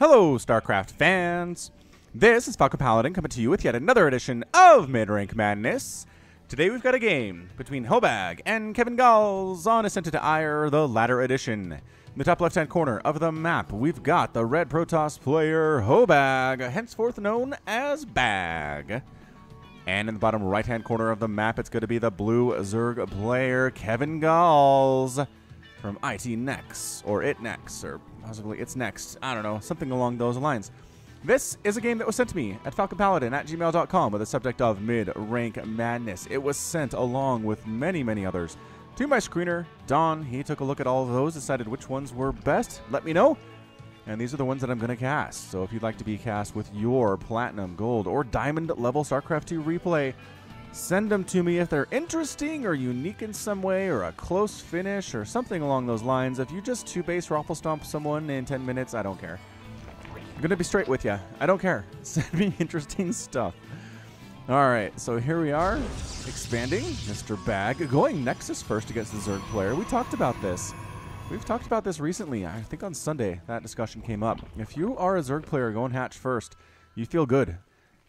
Hello, StarCraft fans! This is Falcon Paladin coming to you with yet another edition of MidRank Madness. Today we've got a game between hoebag and keVinGalls on Ascension to Aiur, the latter edition. In the top left-hand corner of the map, we've got the red Protoss player hoebag, henceforth known as Bag. And in the bottom right-hand corner of the map, it's going to be the blue Zerg player keVinGalls from IT Next, or It Next, or possibly It's Next. I don't know, something along those lines. This is a game that was sent to me at falconpaladin@gmail.com with the subject of MidRank Madness. It was sent along with many, many others to my screener, Don. He took a look at all of those, decided which ones were best. Let me know. And these are the ones that I'm going to cast. So if you'd like to be cast with your Platinum, Gold, or Diamond level StarCraft 2 replay, send them to me if they're interesting or unique in some way or a close finish or something along those lines. If you just 2-base Raffle Stomp someone in 10 minutes, I don't care. I'm going to be straight with you. I don't care. Send me interesting stuff. Alright, so here we are, expanding. Mr. Bag going Nexus first against the Zerg player. We talked about this. We've talked about this recently. I think on Sunday that discussion came up. If you are a Zerg player going Hatch first, you feel good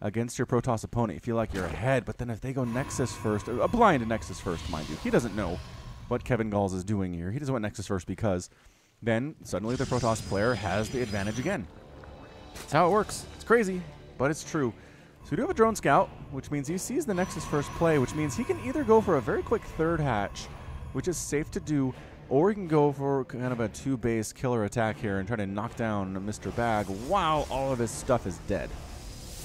against your Protoss opponent. You feel like you're ahead, but then if they go Nexus first, a blind Nexus first, mind you. He doesn't know what keVinGalls is doing here. He doesn't want Nexus first because then suddenly the Protoss player has the advantage again. That's how it works. It's crazy, but it's true. So we do have a drone scout, which means he sees the Nexus first play, which means he can either go for a very quick third hatch, which is safe to do, or he can go for kind of a 2-base killer attack here and try to knock down Mr. Bag while all of his stuff is dead.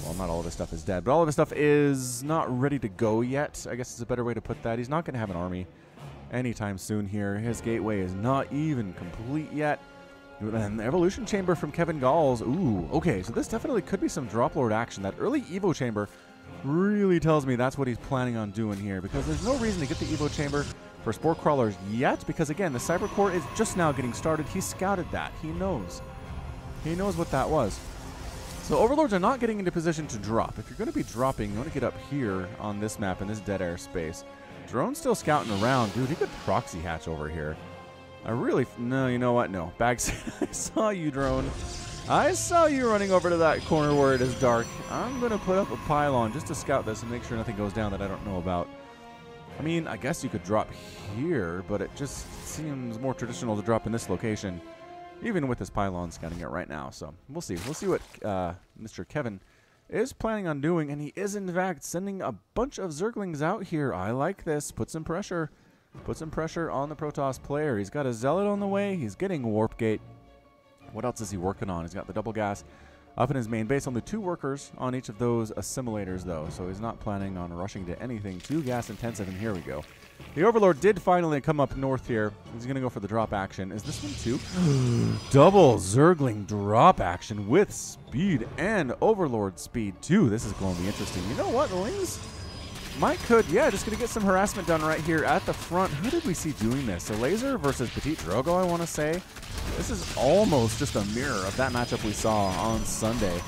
Well, not all of his stuff is dead, but all of his stuff is not ready to go yet. I guess is a better way to put that. He's not going to have an army anytime soon here. His gateway is not even complete yet. And the Evolution Chamber from keVinGalls. Ooh, okay, so this definitely could be some Drop Lord action. That early Evo Chamber really tells me that's what he's planning on doing here, because there's no reason to get the Evo Chamber for Spore Crawlers yet, because again, the Cyber Core is just now getting started. He scouted that. He knows. He knows what that was. So Overlords are not getting into position to drop. If you're going to be dropping, you want to get up here on this map in this dead air space. Drone's still scouting around. Dude, he could proxy hatch over here. No, you know what? No. Bags, I saw you, drone. I saw you running over to that corner where it is dark. I'm going to put up a pylon just to scout this and make sure nothing goes down that I don't know about. I mean, I guess you could drop here, but it just seems more traditional to drop in this location, even with this pylon scouting it right now. So we'll see. We'll see what Mr. Kevin is planning on doing, and he is, in fact, sending a bunch of Zerglings out here. I like this. Put some pressure. Put some pressure on the Protoss player. He's got a Zealot on the way. He's getting Warp Gate. What else is he working on? He's got the double gas up in his main base. Only 2 workers on each of those assimilators, though, so he's not planning on rushing to anything too gas intensive, and here we go. The Overlord did finally come up north here. He's going to go for the drop action. Is this one too? Double Zergling drop action with speed and Overlord speed too. This is going to be interesting. You know what, the Lings yeah, just going to get some harassment done right here at the front. Who did we see doing this? A Laser versus Petite Drogo, I want to say. This is almost just a mirror of that matchup we saw on Sunday.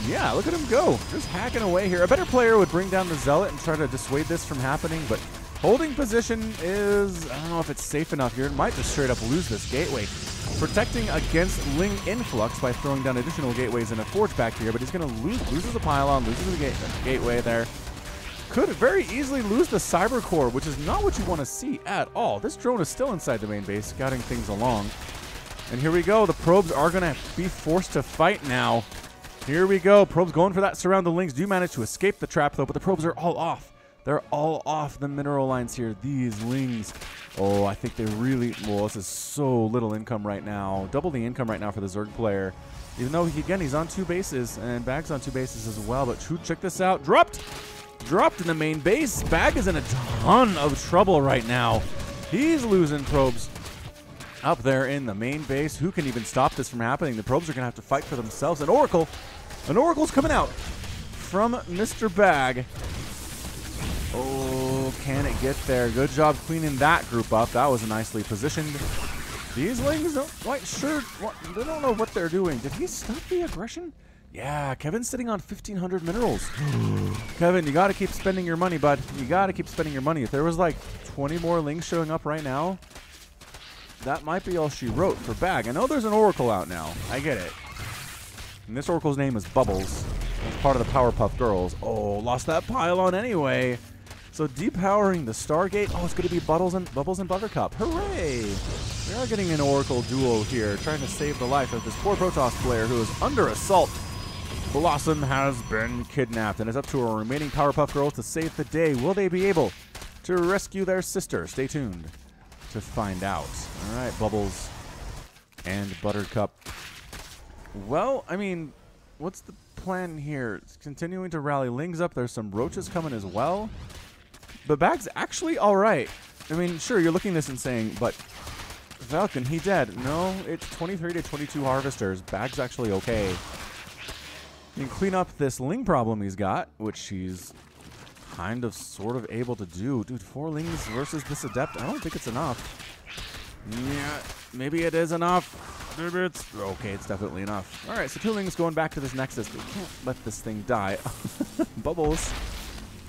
Yeah, look at him go. Just hacking away here. A better player would bring down the Zealot and try to dissuade this from happening, but holding position is, I don't know if it's safe enough here. It might just straight up lose this gateway. Protecting against Ling influx by throwing down additional gateways in a forge back here, but he's going to loses the pylon, loses the gateway there. Could very easily lose the Cyber Core, which is not what you want to see at all. This drone is still inside the main base, scouting things along. And here we go. The probes are going to be forced to fight now. Here we go. Probes going for that surround. The Lings do manage to escape the trap, though, but the probes are all off. They're all off the mineral lines here. These Lings. Oh, I think they really... Well, this is so little income right now. Double the income right now for the Zerg player. Even though, again, he's on 2 bases, and Bag's on 2 bases as well. But check this out. Dropped in the main base. Bag is in a ton of trouble right now. He's losing probes up there in the main base. Who can even stop this from happening? The probes are going to have to fight for themselves. An Oracle's coming out from Mr. Bag. Oh, can it get there? Good job cleaning that group up. That was nicely positioned. These Lings don't quite sure. They don't know what they're doing. Did he stop the aggression? Yeah, Kevin's sitting on 1,500 minerals. Kevin, you got to keep spending your money, bud. You got to keep spending your money. If there was like 20 more Lings showing up right now, that might be all she wrote for Bag. I know there's an Oracle out now. I get it. And this Oracle's name is Bubbles. That's part of the Powerpuff Girls. Oh, lost that pylon anyway. So depowering the Stargate. Oh, it's going to be Bubbles and Buttercup. Hooray! We are getting an Oracle duo here, trying to save the life of this poor Protoss player who is under assault. Blossom has been kidnapped, and it's up to our remaining Powerpuff Girls to save the day. Will they be able to rescue their sister? Stay tuned to find out. All right, Bubbles and Buttercup. Well, I mean, what's the plan here? It's continuing to rally Lings up. There's some Roaches coming as well. But Bag's actually all right. I mean, sure, you're looking at this and saying, but Falcon, he dead. No, it's 23 to 22 Harvesters. Bag's actually okay. You can clean up this Ling problem he's got, which he's kind of sort of able to do. Dude, 4 Lings versus this Adept, I don't think it's enough. Yeah, maybe it is enough. Maybe it's... Okay, it's definitely enough. All right, so 2 Lings going back to this Nexus. We can't let this thing die. Bubbles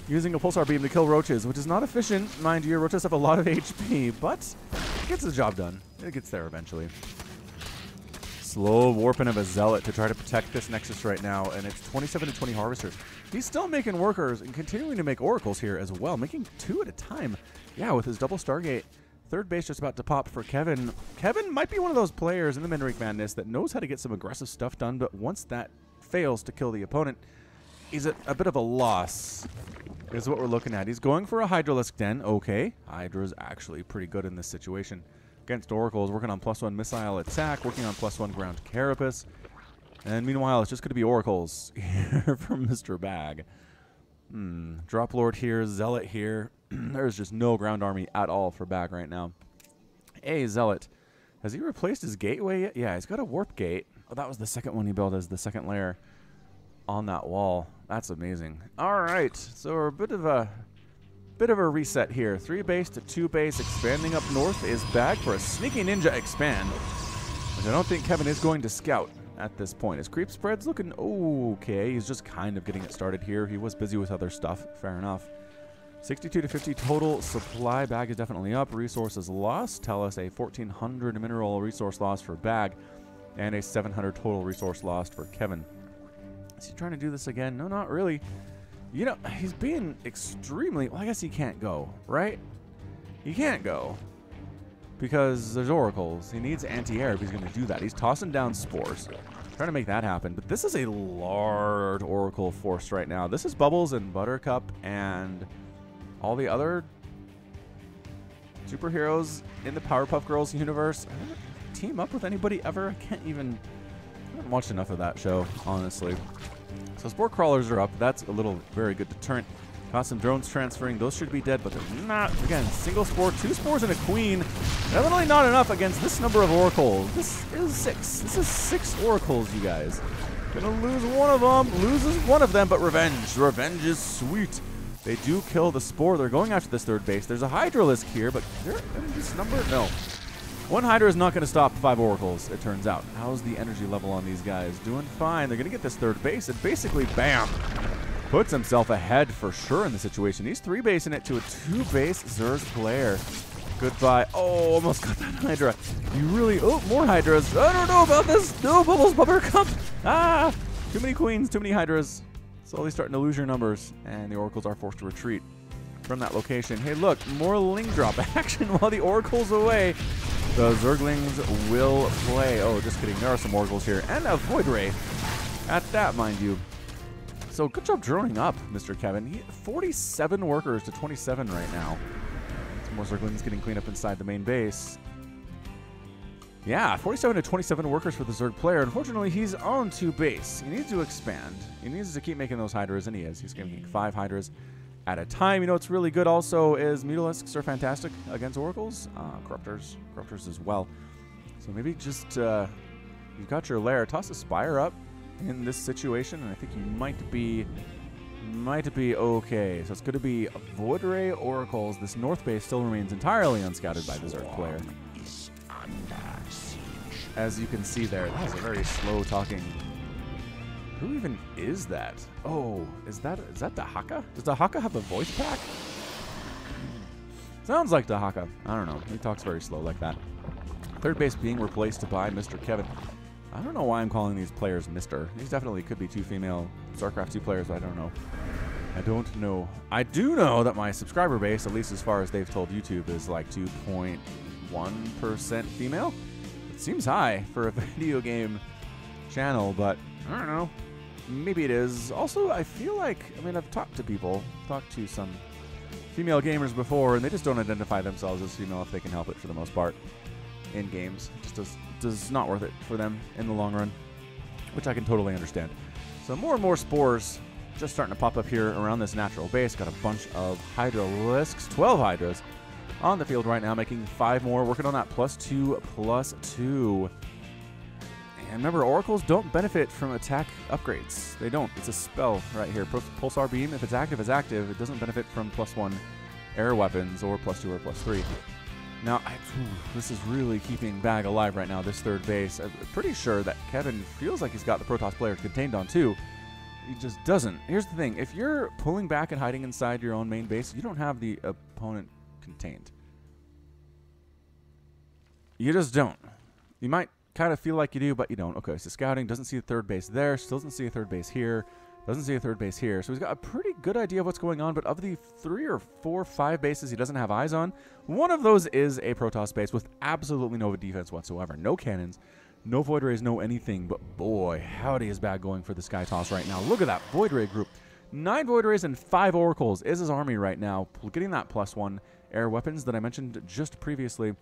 using a Pulsar Beam to kill Roaches, which is not efficient. Mind you, Roaches have a lot of HP, but it gets the job done. It gets there eventually. Slow warping of a Zealot to try to protect this Nexus right now, and it's 27 to 20 Harvesters. He's still making workers and continuing to make Oracles here as well, making 2 at a time. Yeah, with his double Stargate. Third base just about to pop for Kevin. Kevin might be one of those players in the MidRank Madness that knows how to get some aggressive stuff done, but once that fails to kill the opponent, he's at a bit of a loss, is what we're looking at. He's going for a Hydralisk Den. Okay, Hydra's actually pretty good in this situation. Against Oracles, working on +1 missile attack, working on +1 ground carapace. And meanwhile, it's just going to be Oracles here from Mr. Bag. Drop Lord here, Zealot here. There's just no ground army at all for Bag right now. Hey, Zealot. Has he replaced his gateway yet? Yeah, he's got a warp gate. Oh, that was the second one he built as the second layer on that wall. That's amazing. All right, so we're a bit of a reset here. 3 base to 2 base. Expanding up north is Bag for a sneaky ninja expand, which I don't think Kevin is going to scout at this point. His creep spread's looking okay. He's just kind of getting it started here. He was busy with other stuff. Fair enough. 62 to 50 total supply. Bag is definitely up. Resources lost tell us a 1,400 mineral resource loss for Bag and a 700 total resource lost for Kevin. Is he trying to do this again? No, not really. You know, he's being extremely... Well, I guess he can't go, right? He can't go because there's Oracles. He needs anti-air if he's going to do that. He's tossing down Spores, trying to make that happen. But this is a large Oracle force right now. This is Bubbles and Buttercup and all the other superheroes in the Powerpuff Girls universe. I don't team up with anybody ever. I haven't watched enough of that show, honestly. So Spore Crawlers are up. That's a little very good deterrent. Got some drones transferring. Those should be dead, but they're not. Again, single Spore, 2 Spores and a Queen. Definitely not enough against this number of Oracles. This is 6. This is 6 Oracles, you guys. Gonna lose one of them. Loses one of them, but revenge. Revenge is sweet. They do kill the Spore. They're going after this third base. There's a Hydralisk here, but this number? No. 1 Hydra is not going to stop 5 Oracles, it turns out. How's the energy level on these guys? Doing fine. They're going to get this third base, and basically, bam, puts himself ahead for sure in the situation. He's 3-basing it to a 2-base Zerg player. Goodbye. Oh, almost got that Hydra. You really... Oh, more Hydras. I don't know about this. No, Bubbles, Buttercup. Ah, too many Queens, too many Hydras. Slowly starting to lose your numbers, and the Oracles are forced to retreat from that location. Hey, look, more Ling drop action while the Oracle's away. The Zerglings will play. Oh, just kidding. There are some Oracles here. And a Void Ray at that, mind you. So good job drawing up, Mr. Kevin. 47 workers to 27 right now. Some more Zerglings getting cleaned up inside the main base. Yeah, 47 to 27 workers for the Zerg player. Unfortunately, he's on 2 base. He needs to expand. He needs to keep making those Hydras, and he is. He's making 5 Hydras at a time. You know what's really good also is Mutalisks are fantastic against Oracles. Corruptors as well. So maybe just, you've got your lair. Toss a Spire up in this situation, and I think you might be okay. So it's going to be Void Ray Oracles. This north base still remains entirely unscouted by the Zerg player. As you can see there, that was a very slow talking. Who even is that? Oh, is that Dahaka? Does Dahaka have a voice pack? Sounds like Dahaka. I don't know. He talks very slow like that. Third base being replaced by Mr. Kevin. I don't know why I'm calling these players Mr. These definitely could be 2 female StarCraft 2 players, but I don't know. I don't know. I do know that my subscriber base, at least as far as they've told YouTube, is like 2.1% female. It seems high for a video game channel, but I don't know. Maybe it is. Also, I feel like, I mean, I've talked to people, talked to some female gamers before, and they just don't identify themselves as female if they can help it for the most part in games. It just does not worth it for them in the long run, which I can totally understand. So more and more spores just starting to pop up here around this natural base. Got a bunch of Hydralisks, 12 Hydras on the field right now, making 5 more, working on that +2/+2. And remember, oracles don't benefit from attack upgrades. They don't. It's a spell right here. Pulsar Beam, if it's active, it's active. It doesn't benefit from +1 air weapons or +2 or +3. Now, this is really keeping Bag alive right now, this third base. I'm pretty sure that Kevin feels like he's got the Protoss player contained on 2. He just doesn't. Here's the thing. If you're pulling back and hiding inside your own main base, you don't have the opponent contained. You just don't. You might kind of feel like you do, but you don't. Okay, so scouting doesn't see a third base there. Still doesn't see a third base here. Doesn't see a third base here. So he's got a pretty good idea of what's going on, but of the 3 or 4, 5 bases he doesn't have eyes on, one of those is a Protoss base with absolutely no defense whatsoever. No cannons, no Void Rays, no anything, but boy, howdy is Bag going for the Sky Toss right now. Look at that Void Ray group. 9 Void Rays and 5 Oracles is his army right now, getting that +1 air weapons that I mentioned just previously.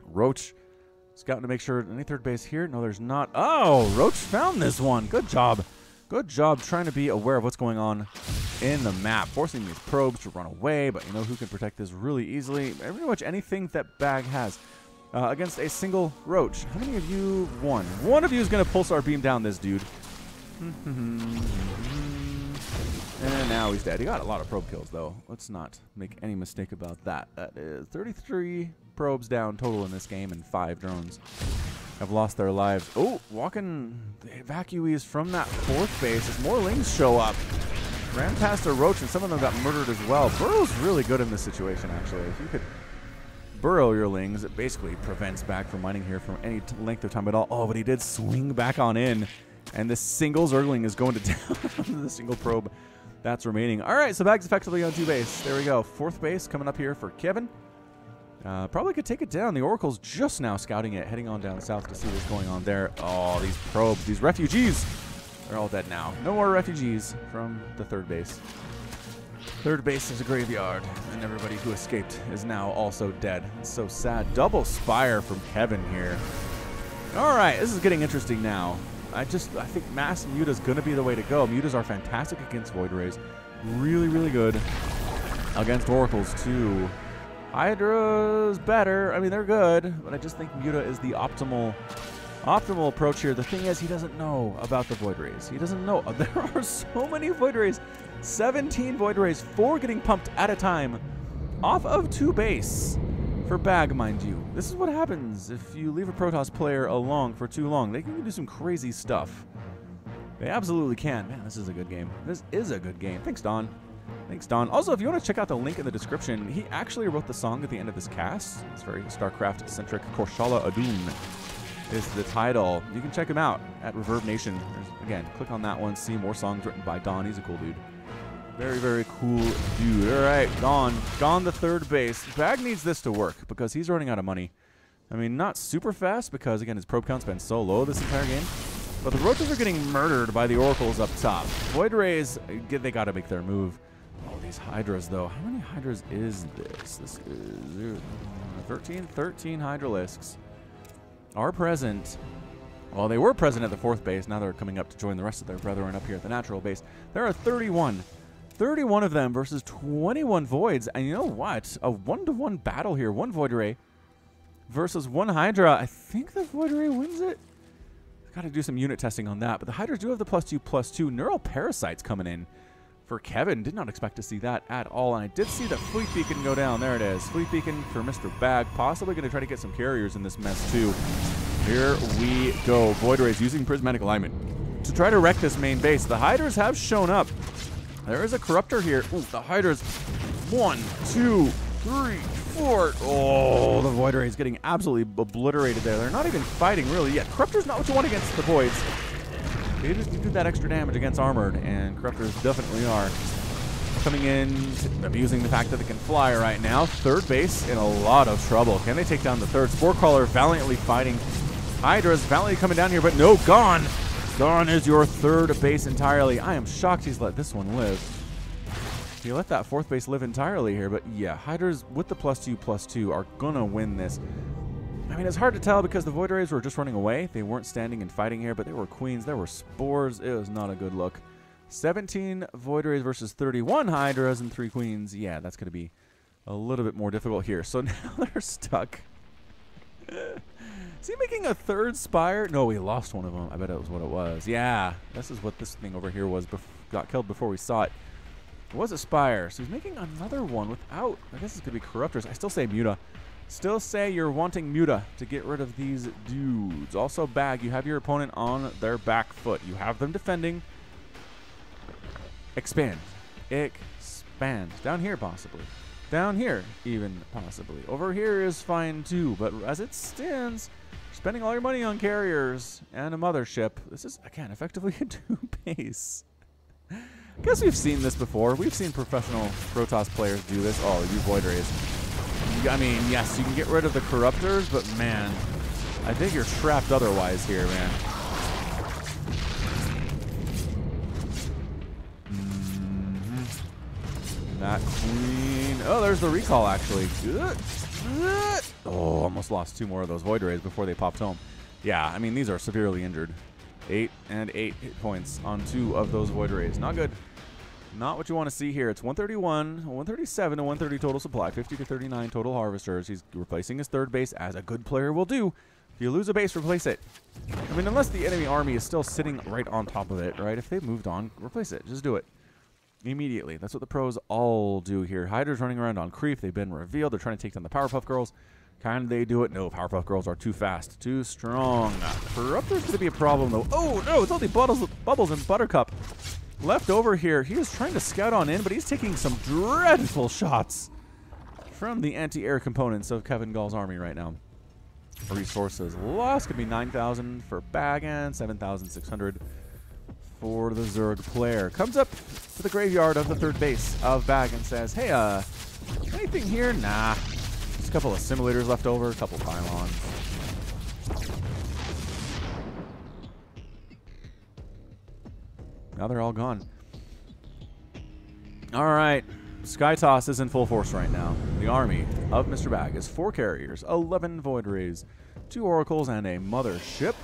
Roach scouting to make sure any third base here. No, there's not. Oh, Roach found this one. Good job. Good job trying to be aware of what's going on in the map, forcing these probes to run away, but you know who can protect this really easily? Pretty much anything that Bag has against a single Roach. How many of you won? One of you is going to Pulsar Beam down this dude. And now he's dead. He got a lot of probe kills, though. Let's not make any mistake about that. That is 33 probes down total in this game, and 5 drones have lost their lives. Oh, walking the evacuees from that 4th base as more Lings show up. Ran past a Roach, and some of them got murdered as well. Burrow's really good in this situation, actually. If you could burrow your Lings, it basically prevents Bag from mining here for any length of time at all. Oh, but he did swing back on in, and this single Zergling is going to down the single probe that's remaining. All right, so Bag's effectively on 2 base. There we go. 4th base coming up here for Kevin. Probably could take it down. The Oracle's just now scouting it, heading on down south to see what's going on there. Oh, these probes, these refugees, they're all dead now. No more refugees from the 3rd base. 3rd base is a graveyard, and everybody who escaped is now also dead. It's so sad. Double Spire from Kevin here. All right, this is getting interesting now. I think Mass Muta is going to be the way to go. Mutas are fantastic against Void Rays. Really, really good against Oracles, too. Hydra's better. I mean, they're good, but I just think Muta is the optimal approach here. The thing is, he doesn't know about the Void Rays. He doesn't know. There are so many Void Rays. 17 Void Rays, 4 getting pumped at a time off of 2 base. For Bag, mind you. This is what happens if you leave a Protoss player alone for too long. They can do some crazy stuff. They absolutely can. Man, this is a good game. This is a good game. Thanks, Don. Thanks, Don. Also, if you want to check out the link in the description, he actually wrote the song at the end of this cast. It's very StarCraft-centric. Korshala Adun is the title. You can check him out at Reverb Nation. Again, click on that one, see more songs written by Don. He's a cool dude. Very, very cool dude. All right, gone the 3rd base. Bag needs this to work because he's running out of money. I mean, not super fast because, again, his probe count's been so low this entire game. But the Roaches are getting murdered by the Oracles up top. Void Rays, they got to make their move. Oh, these Hydras, though. How many Hydras is this? This is 13 Hydralisks are present. Well, they were present at the 4th base. Now they're coming up to join the rest of their brethren up here at the natural base. There are 31 of them versus 21 Voids. And you know what? A 1-to-1 battle here. 1 Void Ray versus 1 Hydra. I think the Void Ray wins it. Got to do some unit testing on that. But the Hydras do have the +2/+2. Neural Parasites coming in for Kevin. Did not expect to see that at all. And I did see the Fleet Beacon go down. There it is. Fleet Beacon for Mr. Bag. Possibly going to try to get some carriers in this mess, too. Here we go. Void Rays using Prismatic Alignment to try to wreck this main base. The Hydras have shown up. There is a Corruptor here. Ooh, the Hydras. 1, 2, 3, 4. Oh, the Void Ray is getting absolutely obliterated there. They're not even fighting really yet. Corruptor's not what you want against the Voids. They just do that extra damage against Armored, and Corruptors definitely are. Coming in, abusing the fact that they can fly right now. Third base in a lot of trouble. Can they take down the third? Spore Crawler valiantly fighting. Hydra's valiantly coming down here, but no, gone. Gone is your third base entirely. I am shocked he's let this one live. He let that fourth base live entirely here, but yeah, Hydras with the +2/+2 are gonna win this. I mean, it's hard to tell because the Void Rays were just running away. They weren't standing and fighting here, but they were queens. There were spores. It was not a good look. 17 Void Rays versus 31 Hydras and 3 queens. Yeah, that's going to be a little bit more difficult here. So now they're stuck. Is he making a third Spire? No, he lost one of them. I bet it was what it was. Yeah, this is what this thing over here was. Got killed before we saw it. It was a Spire. So he's making another one without, I guess it's going to be Corruptors. I still say Muta. Still say you're wanting Muta to get rid of these dudes. Also, Bag, you have your opponent on their back foot. You have them defending. Expand. Expand. Down here, possibly. Down here, even possibly. Over here is fine, too. But as it stands, spending all your money on carriers and a mothership. This is, again, effectively a 2-base. I guess we've seen this before. We've seen professional Protoss players do this. Oh, you Void Rays. I mean, yes, you can get rid of the Corruptors, but, man, I think you're trapped otherwise here, man. That queen. Oh, there's the recall, actually. Oh, almost lost 2 more of those Void Rays before they popped home. Yeah, I mean, these are severely injured. 8 and 8 hit points on 2 of those Void Rays. Not good. Not what you want to see here. It's 131, 137, and 130 total supply. 50 to 39 total harvesters. He's replacing his third base, as a good player will do. If you lose a base, replace it. I mean, unless the enemy army is still sitting right on top of it, right? If they've moved on, replace it. Just do it. Immediately. That's what the pros all do here. Hydra's running around on creep. They've been revealed. They're trying to take down the Powerpuff Girls. Can they do it? No, Powerpuff Girls are too fast, too strong. Corruptor's going to be a problem, though. Oh, no, it's only Bubbles and Buttercup left over here. He is trying to scout on in, but he's taking some dreadful shots from the anti-air components of keVinGalls' army right now. Resources lost. Could be 9,000 for Bag and 7,600 for the Zerg player. Comes up to the graveyard of the third base of Bag and says, hey, anything here? Nah. Just a couple of simulators left over, a couple pylons. Now they're all gone. All right. Skytoss is in full force right now. The army of Mr. Bag is 4 carriers, 11 Void Rays, 2 Oracles, and a mothership.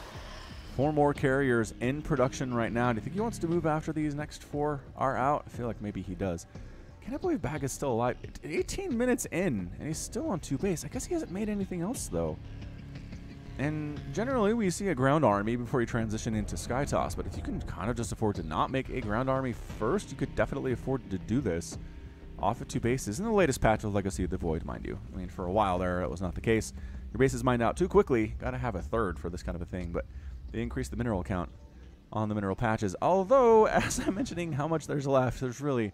4 more carriers in production right now. Do you think he wants to move after these next 4 are out? I feel like maybe he does. Can't believe Bag is still alive. 18 minutes in, and he's still on 2 base. I guess he hasn't made anything else, though. And generally, we see a ground army before you transition into Skytoss. But if you can kind of just afford to not make a ground army first, you could definitely afford to do this off of 2 bases. In the latest patch of Legacy of the Void, mind you. I mean, for a while there, it was not the case. Your bases mined out too quickly. Got to have a third for this kind of a thing. But they increased the mineral count on the mineral patches. Although, as I'm mentioning how much there's left, there's really...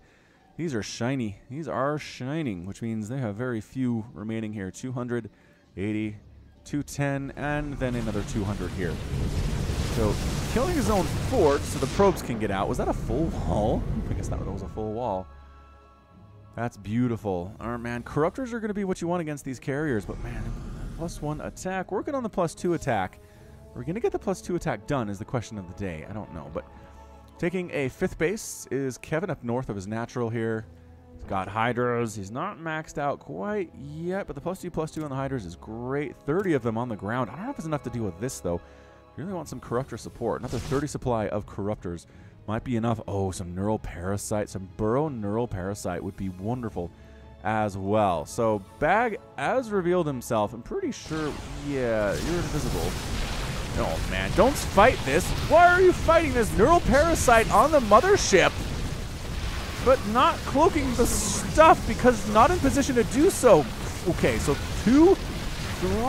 These are shiny. These are shining, which means they have very few remaining here. 280, 210, and then another 200 here. So, killing his own fort so the probes can get out. Was that a full wall? I guess that was a full wall. That's beautiful. Oh, man. Corruptors are going to be what you want against these carriers, but, man, +1 attack. Working on the +2 attack. We're going to get the +2 attack done is the question of the day. I don't know, but taking a 5th base is Kevin up north of his natural here. He's got Hydras. He's not maxed out quite yet, but the +2/+2 on the Hydras is great. 30 of them on the ground. I don't know if it's enough to deal with this, though. You really want some Corruptor support. Another 30 supply of Corruptors might be enough. Oh, some Neural Parasite. Some Burrow Neural Parasite would be wonderful as well. So, Bag, as revealed himself, I'm pretty sure, yeah, you're invisible. Oh, man, don't fight this. Why are you fighting this Neural Parasite on the mothership, but not cloaking the stuff because not in position to do so? Okay, so 2, 3.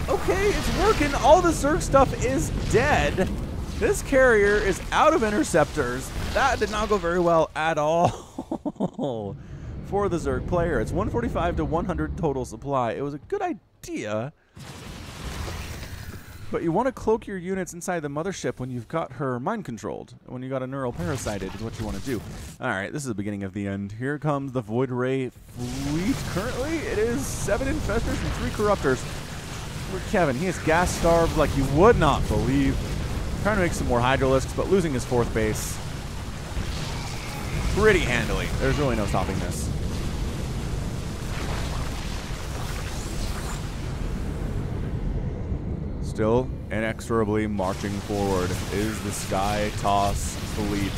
Okay, it's working. All the Zerg stuff is dead. This carrier is out of interceptors. That did not go very well at all. recall for the Zerg player. It's 145 to 100 total supply. It was a good idea, but you want to cloak your units inside the mothership when you've got her mind controlled. When you got a neural parasited is what you want to do. Alright, this is the beginning of the end. Here comes the Void Ray fleet. Currently, it is 7 infestors and 3 corruptors. For Kevin, he is gas starved like you would not believe. Trying to make some more Hydralisks, but losing his 4th base pretty handily. There's really no stopping this. Still inexorably marching forward is the Sky Toss fleet.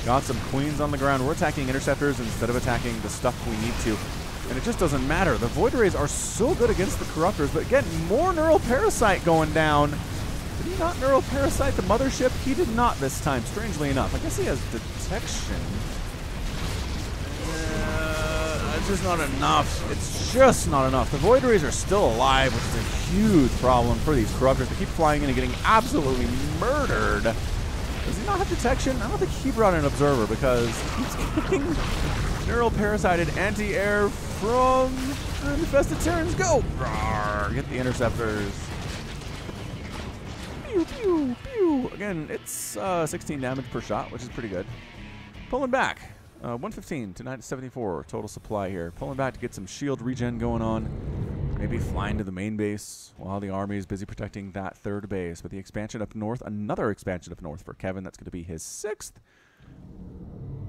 Got some queens on the ground. We're attacking interceptors instead of attacking the stuff we need to. And it just doesn't matter. The Void Rays are so good against the Corruptors, but again, more Neural Parasite going down. Did he not Neural Parasite the mothership? He did not this time, strangely enough. I guess he has detection. It's just not enough. It's just not enough. The Void Rays are still alive, which is a huge problem for these Corruptors. They keep flying in and getting absolutely murdered. Does he not have detection? I don't think he brought an observer because he's getting neural parasited anti-air from infested Terrans. Go! Rawr, get the interceptors. Pew, pew, pew. Again, it's 16 damage per shot, which is pretty good. Pulling back. 115 to 974 total supply here. Pulling back to get some shield regen going on. Maybe flying to the main base while the army is busy protecting that 3rd base. But the expansion up north, another expansion up north for Kevin. That's going to be his 6th.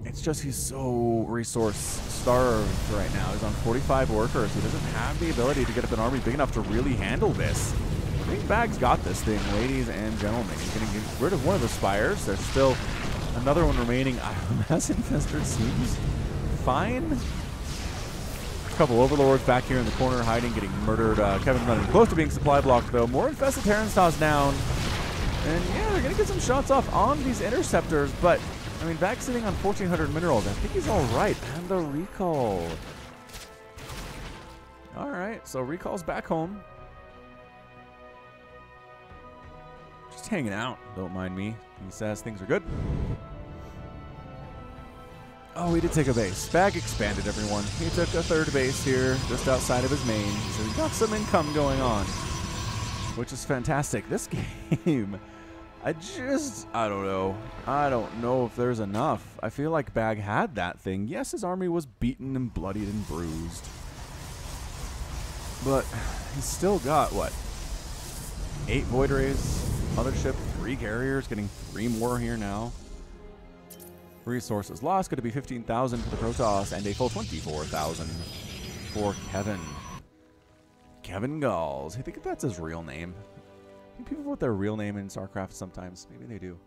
It's just he's so resource starved right now. He's on 45 workers. He doesn't have the ability to get up an army big enough to really handle this. I think Bag's got this thing, ladies and gentlemen. He's going to get rid of one of the spires. There's still another one remaining. Mass Infestor seems fine. A couple Overlords back here in the corner hiding, getting murdered. Kevin's running close to being supply blocked, though. More Infested Terrans tossed down. And yeah, they're going to get some shots off on these Interceptors, but I mean, Bag's sitting on 1,400 minerals. I think he's all right. And the recall. All right, so recall's back home. Just hanging out. Don't mind me. He says things are good. Oh, he did take a base. Bag expanded, everyone. He took a 3rd base here, just outside of his main. So he got some income going on, which is fantastic. This game, I don't know. I don't know if there's enough. I feel like Bag had that thing. Yes, his army was beaten and bloodied and bruised. But he's still got, what? 8 Void Rays, Mothership, 3 Carriers, getting 3 more here now. Resources lost, going to be 15,000 for the Protoss and a full 24,000 for Kevin. keVinGalls. I think that's his real name. I think people put their real name in StarCraft sometimes. Maybe they do.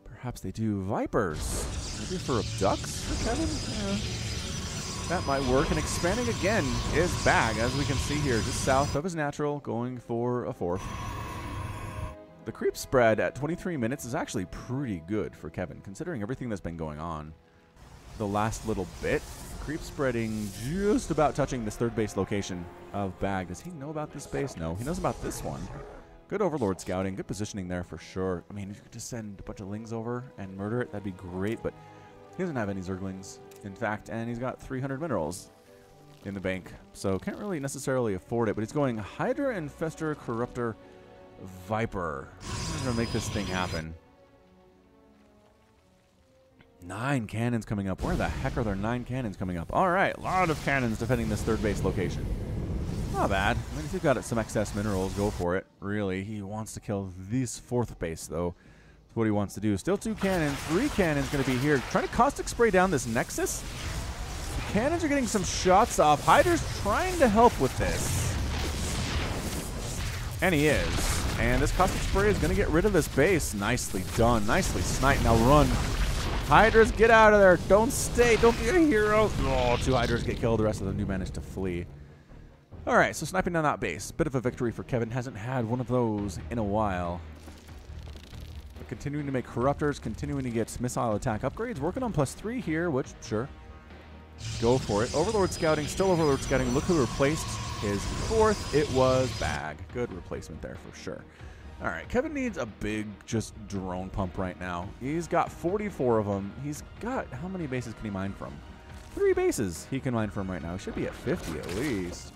Perhaps they do. Vipers. Maybe for Abducts for Kevin? Yeah. That might work. And expanding again is Bag, as we can see here, just south of his natural, going for a 4th. The creep spread at 23 minutes is actually pretty good for Kevin, considering everything that's been going on the last little bit. Creep spreading just about touching this 3rd base location of Bag. Does he know about this base? No, he knows about this one. Good Overlord scouting, good positioning there for sure. I mean, if you could just send a bunch of Lings over and murder it, that'd be great, but he doesn't have any Zerglings, in fact, and he's got 300 minerals in the bank, so can't really necessarily afford it, but he's going Hydra, Infestor, Corruptor, Viper. I'm going to make this thing happen. 9 cannons coming up. Where the heck are there 9 cannons coming up? All right, a lot of cannons defending this 3rd base location. Not bad. I mean, if you've got some excess minerals, go for it. Really, he wants to kill this 4th base, though. That's what he wants to do. Still 2 cannons. 3 cannons going to be here. Trying to caustic spray down this Nexus. The cannons are getting some shots off. Hydra's trying to help with this. And he is. And this caustic spray is going to get rid of this base. Nicely done. Nicely sniped. Now run. Hydras, get out of there. Don't stay. Don't be a hero. Oh, 2 Hydras get killed. The rest of them do manage to flee. All right, so sniping down that base. Bit of a victory for Kevin. Hasn't had one of those in a while. But continuing to make Corruptors. Continuing to get missile attack upgrades. Working on +3 here, which, sure. Go for it. Overlord scouting. Still Overlord scouting. Look who replaced his 4th. It was Bag. Good replacement there for sure. All right, Kevin needs a big just drone pump right now. He's got 44 of them. He's got, how many bases can he mine from? 3 bases he can mine from right now. He should be at 50 at least.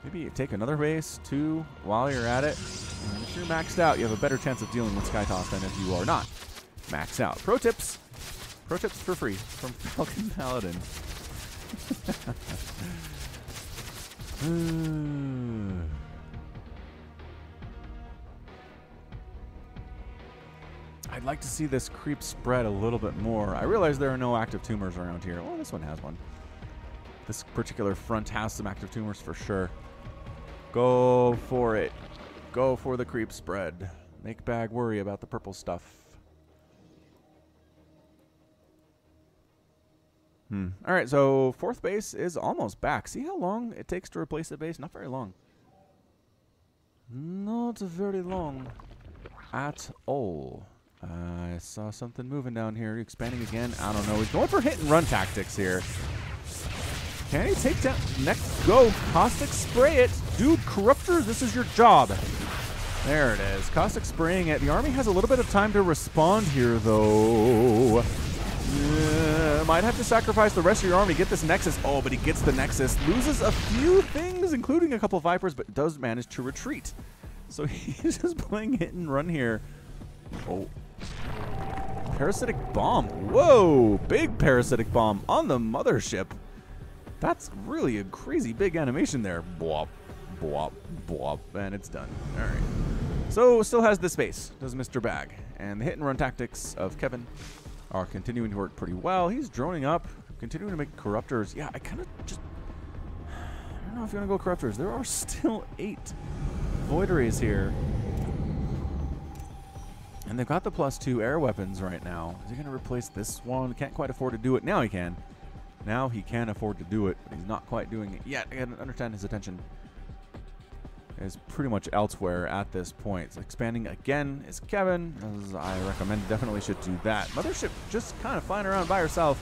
Maybe take another base, 2, while you're at it. And if you're maxed out, you have a better chance of dealing with Skytoss than if you are not maxed out. Pro tips. Pro tips for free from Falcon Paladin. I'd like to see this creep spread a little bit more. I realize there are no active tumors around here. Well, this one has one. This particular front has some active tumors for sure. Go for it. Go for the creep spread. Make bag worry about the purple stuff. All right, so 4th base is almost back. See how long it takes to replace a base? Not very long. Not very long at all. I saw something moving down here. Expanding again. I don't know. He's going for hit and run tactics here. Can he take down? Next go. Caustic spray it. Dude, Corruptors, this is your job. There it is. Caustic spraying it. The army has a little bit of time to respond here, though. Might have to sacrifice the rest of your army. Get this Nexus. Oh, but he gets the Nexus. Loses a few things, including a couple Vipers, but does manage to retreat. So he's just playing hit and run here. Oh. Parasitic Bomb. Whoa. Big Parasitic Bomb on the mothership. That's really a crazy big animation there. Bwop, bwop, bwop. And it's done. All right. So still has this base, does Mr. Bag. And the hit and run tactics of Kevin are continuing to work pretty well. He's droning up, continuing to make Corruptors. Yeah, I kind of just... I don't know if you want to go Corruptors. There are still 8 Void Rays here. And they've got the +2 air weapons right now. Is he going to replace this one? Can't quite afford to do it. Now he can. Now he can afford to do it, but he's not quite doing it yet. I can understand his attention is pretty much elsewhere at this point. So expanding again is Kevin, as I recommend definitely should do that. Mothership just kind of flying around by herself,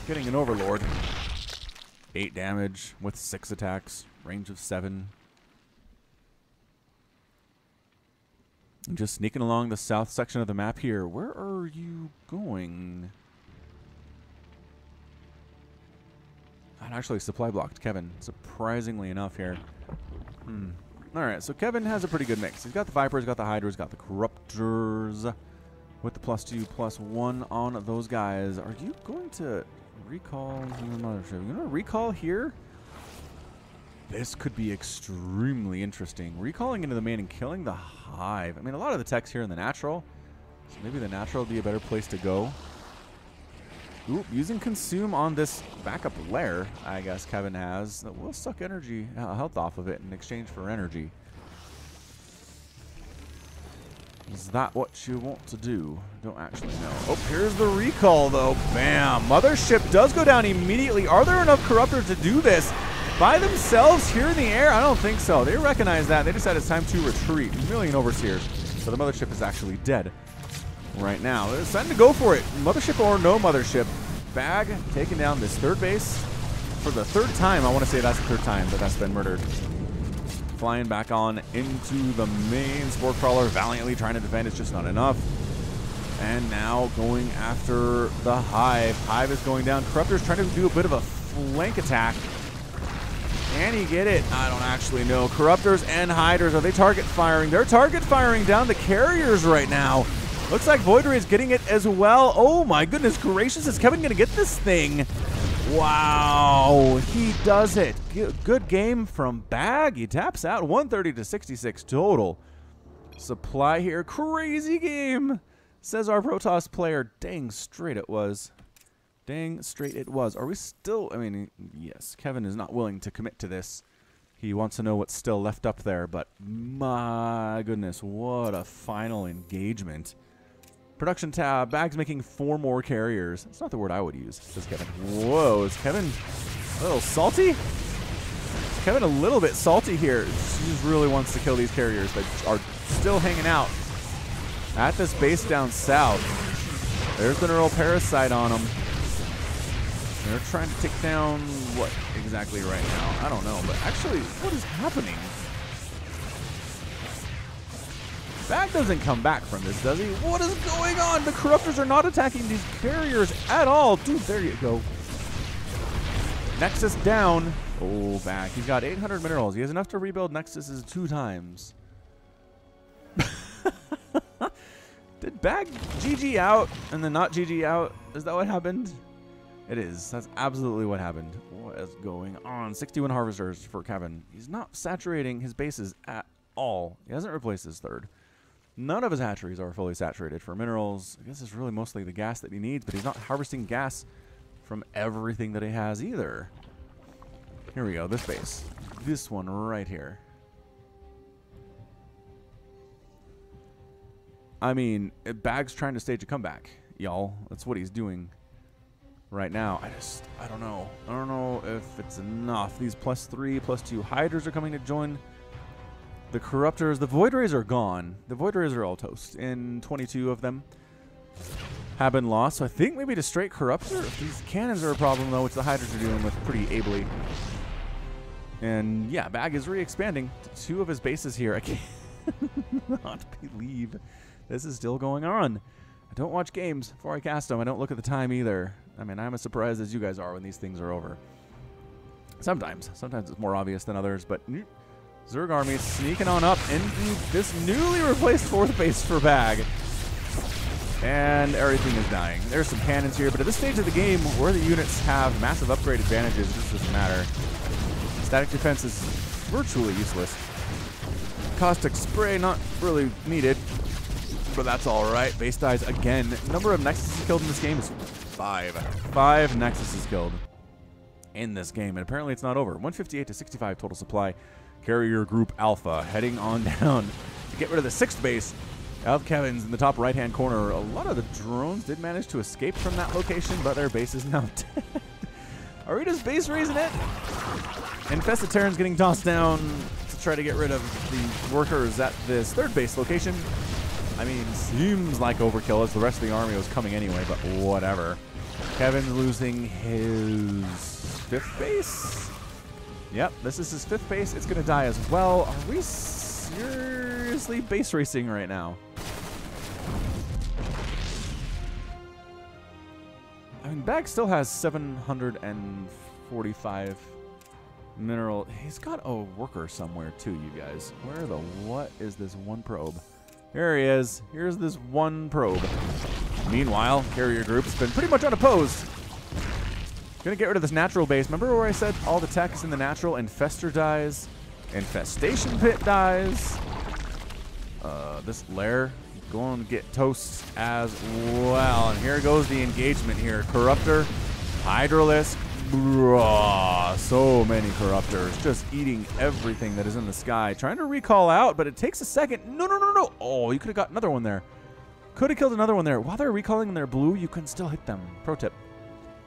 getting an Overlord. 8 damage with 6 attacks, range of 7. I'm just sneaking along the south section of the map here. Where are you going? That actually supply blocked Kevin, surprisingly enough here. Alright, so Kevin has a pretty good mix. He's got the Vipers, got the Hydras, got the Corruptors with the +2/+1 on those guys. Are you going to recall the mothership? You going to recall here? This could be extremely interesting. Recalling into the main and killing the Hive. I mean, a lot of the tech's here in the natural, so maybe the natural would be a better place to go. Ooh, using Consume on this backup lair, I guess Kevin has, that will suck energy, health off of it in exchange for energy. Is that what you want to do? Don't actually know. Oh, here's the recall, though. Bam! Mothership does go down immediately. Are there enough Corruptors to do this by themselves here in the air? I don't think so. They recognize that. They decide it's time to retreat. A million Overseers. So the Mothership is actually dead right now. It's time to go for it. Mothership or no Mothership. Bag taking down this 3rd base for the 3rd time. I want to say that's the 3rd time that that's been murdered. Flying back on into the main. Spore Crawler valiantly trying to defend. It's just not enough. And now going after the Hive. Hive is going down. Corruptor's trying to do a bit of a flank attack. Can he get it? I don't actually know. Corruptors and Hydras, are they target firing? They're target firing down the carriers right now. Looks like Void Ray is getting it as well. Oh my goodness gracious, is Kevin going to get this thing? Wow, he does it. Good game from Bag. He taps out 130 to 66 total. Supply here, crazy game, says our Protoss player. Dang straight it was. Dang straight it was. Are we still, I mean, yes, Kevin is not willing to commit to this. He wants to know what's still left up there, but my goodness, what a final engagement. Production tab, Bag's making 4 more carriers. That's not the word I would use, says Kevin. Whoa, is Kevin a little salty? Is Kevin a little bit salty here? He just really wants to kill these carriers that are still hanging out at this base down south. There's the neural parasite on them. They're trying to take down what exactly right now? I don't know, but actually, what is happening? Bag doesn't come back from this, does he? What is going on? The Corruptors are not attacking these carriers at all. Dude, there you go. Nexus down. Oh, back. He's got 800 minerals. He has enough to rebuild Nexuses 2 times. Did Bag GG out and then not GG out? Is that what happened? It is. That's absolutely what happened. What is going on? 61 harvesters for Kevin. He's not saturating his bases at all. He hasn't replaced his third. None of his hatcheries are fully saturated for minerals. I guess it's really mostly the gas that he needs, but he's not harvesting gas from everything that he has either. Here we go. This base. This one right here. I mean, Bag's trying to stage a comeback, y'all. That's what he's doing right now. I don't know. I don't know if it's enough. These +3, +2 hydras are coming to join the corruptors. The void rays are gone. The void rays are all toast. And 22 of them have been lost. So I think maybe to straight corruptor. These cannons are a problem, though, which the hydras are dealing with pretty ably. And yeah, Bag is re-expanding to 2 of his bases here. I cannot believe this is still going on. I don't watch games before I cast them. I don't look at the time either. I mean, I'm as surprised as you guys are when these things are over. Sometimes. Sometimes it's more obvious than others, but Zerg army sneaking on up into this newly replaced 4th base for Bag. And everything is dying. There's some cannons here, but at this stage of the game, where the units have massive upgrade advantages, this doesn't matter. Static defense is virtually useless. Caustic spray, not really needed, but that's alright. Base dies again. Number of Nexuses killed in this game is 5. 5 Nexuses killed in this game, and apparently it's not over. 158 to 65 total supply. Carrier Group Alpha heading on down to get rid of the 6th base of Kevin's in the top right-hand corner. A lot of the drones did manage to escape from that location, but their base is now dead. Arita's base raising it. Infested Terran's getting tossed down to try to get rid of the workers at this 3rd base location. I mean, seems like overkill as the rest of the army was coming anyway, but whatever. Kevin's losing his 5th base. Yep, this is his 5th base. It's going to die as well. Are we seriously base racing right now? I mean, Bag still has 745 mineral. He's got a worker somewhere too, you guys. Where the what is this one probe? Here he is. Here's this one probe. Meanwhile, Carrier Group's been pretty much unopposed. Gonna get rid of this natural base. Remember where I said all the tech is in the natural? Infestor dies. Infestation Pit dies. This lair going to get toast as well. And here goes the engagement here. Corruptor, Hydralisk. So many Corruptors just eating everything that is in the sky. Trying to recall out, but it takes a second. No. Oh, you could have got another one there. Could have killed another one there. While they're recalling and they're blue, you can still hit them. Pro tip.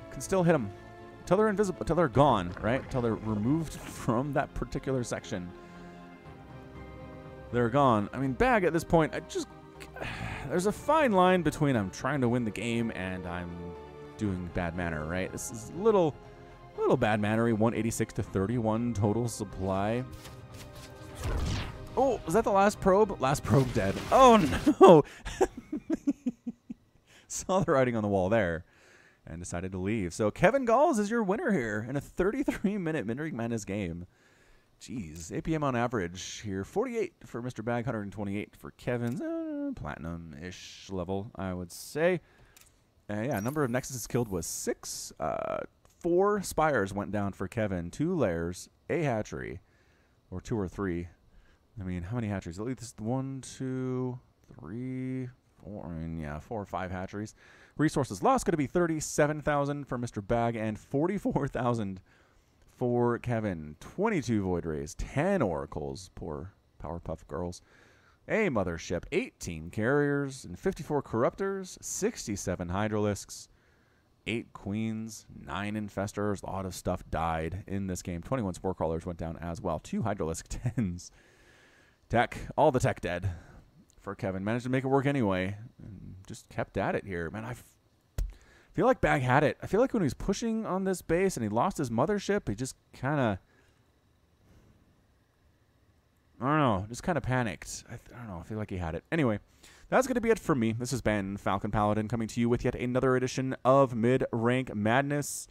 You can still hit them. Until they're invisible, until they're gone, right? Until they're removed from that particular section. They're gone. I mean, Bag at this point, there's a fine line between I'm trying to win the game and I'm doing bad manner, right? This is a little bad mannery. 186 to 31 total supply. Oh, was that the last probe? Last probe dead. Oh no! Saw the writing on the wall there and decided to leave. So keVinGalls is your winner here in a 33-minute MidRank Madness game. Jeez, APM on average here. 48 for Mr. Bag, 128 for Kevin's. Platinum-ish level, I would say. Yeah, number of Nexuses killed was 6. 4 Spires went down for Kevin. 2 Lairs, a hatchery, or 2 or 3. I mean, how many hatcheries? At least 1, 2, 3, 4. I mean, yeah, 4 or 5 hatcheries. Resources lost going to be 37,000 for Mr. Bag and 44,000 for Kevin. 22 Void Rays, 10 Oracles, poor Powerpuff Girls. A Mothership, 18 Carriers, and 54 Corruptors, 67 Hydralisks, 8 Queens, 9 Infestors. A lot of stuff died in this game. 21 Spore Crawlers went down as well. 2 Hydralisk 10s. Tech, all the tech dead for Kevin. Managed to make it work anyway. And just kept at it here. Man, I feel like Bag had it. I feel like when he was pushing on this base and he lost his mothership, he just kind of, I don't know, just kind of panicked. I don't know. I feel like he had it. Anyway, that's going to be it for me. This has been Falcon Paladin coming to you with yet another edition of MidRank Madness.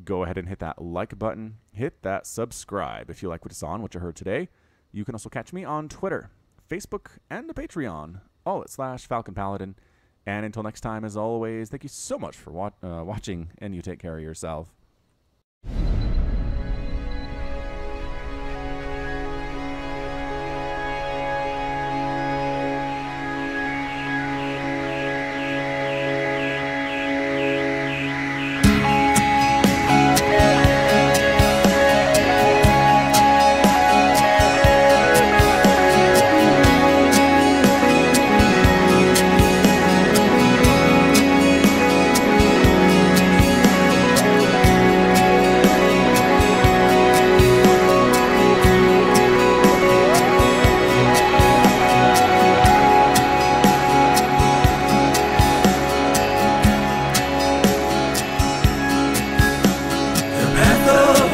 go ahead and hit that like button. Hit that subscribe if you like what you saw and what you heard today. You can also catch me on Twitter, Facebook, and the Patreon, all at /FalconPaladin. And until next time, as always, thank you so much for watching, and you take care of yourself.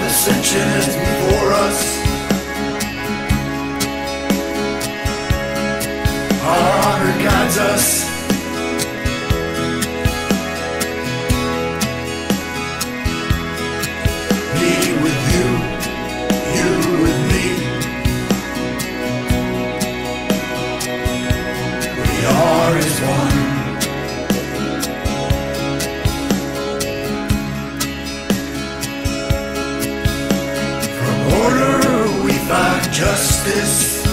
Ascension is before us. Our honor guides us. Me with you, you with me. We are as one. Justice.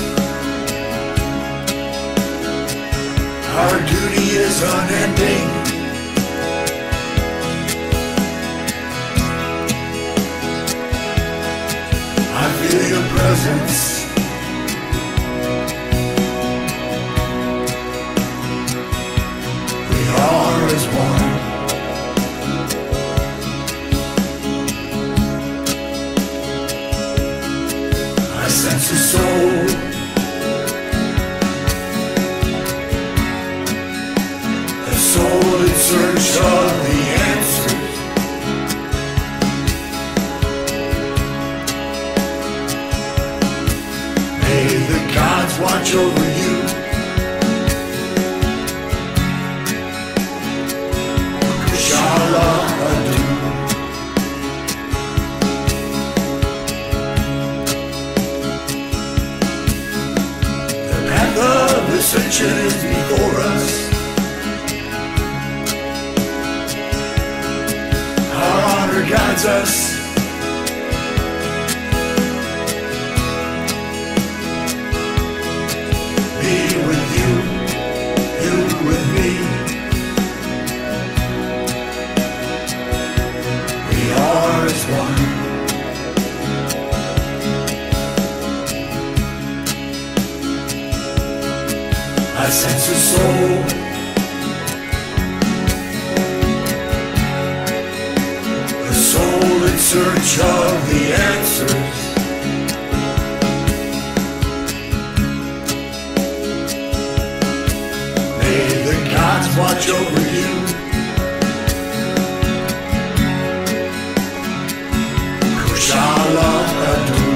Our duty is unending. I feel your presence. We are as one. Sense of soul, a soul in search of the answers. May the gods watch over you. Kushala Adu. Ascension is before us. Our honor guides us. Me with you, you with me. We are as one. I sense a soul, a soul in search of the answers. May the gods watch over you. Kushala Adu.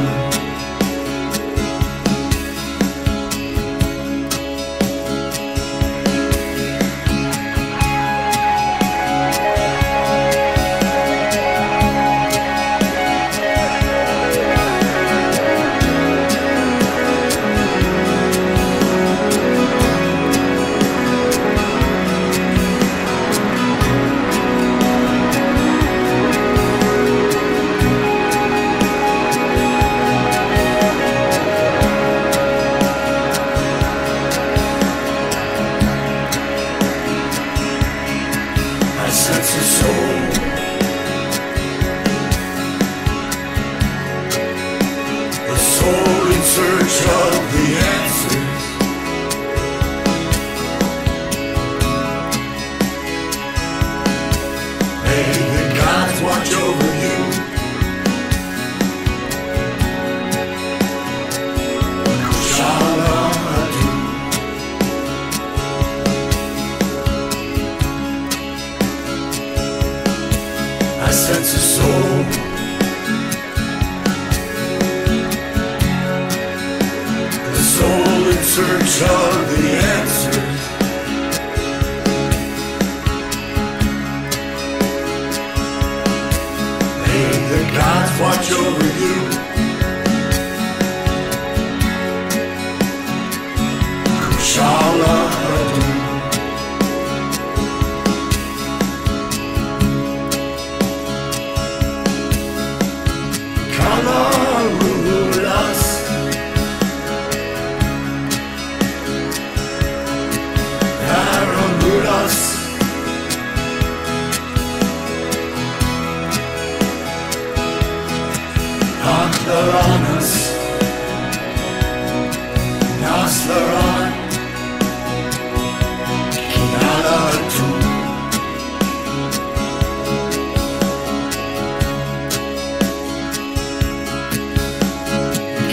Sense of soul, a soul in search of the answers. May the gods watch over you. Kushala Adu. I sense a soul, a soul in search of the answers. watch over you. Kushala Adu. Kalarulas. Aramulas. Antlaranus. Naslaran. Kinalatu.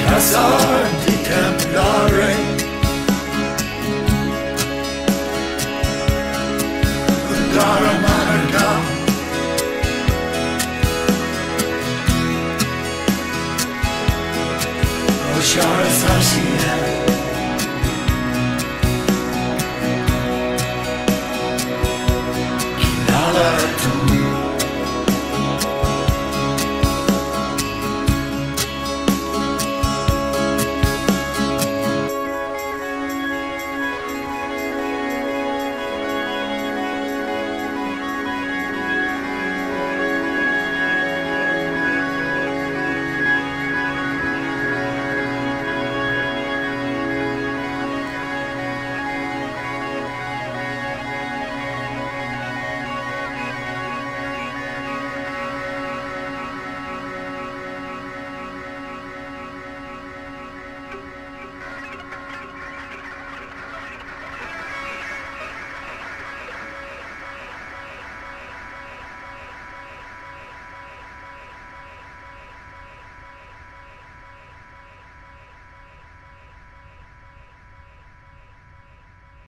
Casar di Templare. Daramarga. Oshara Sashia.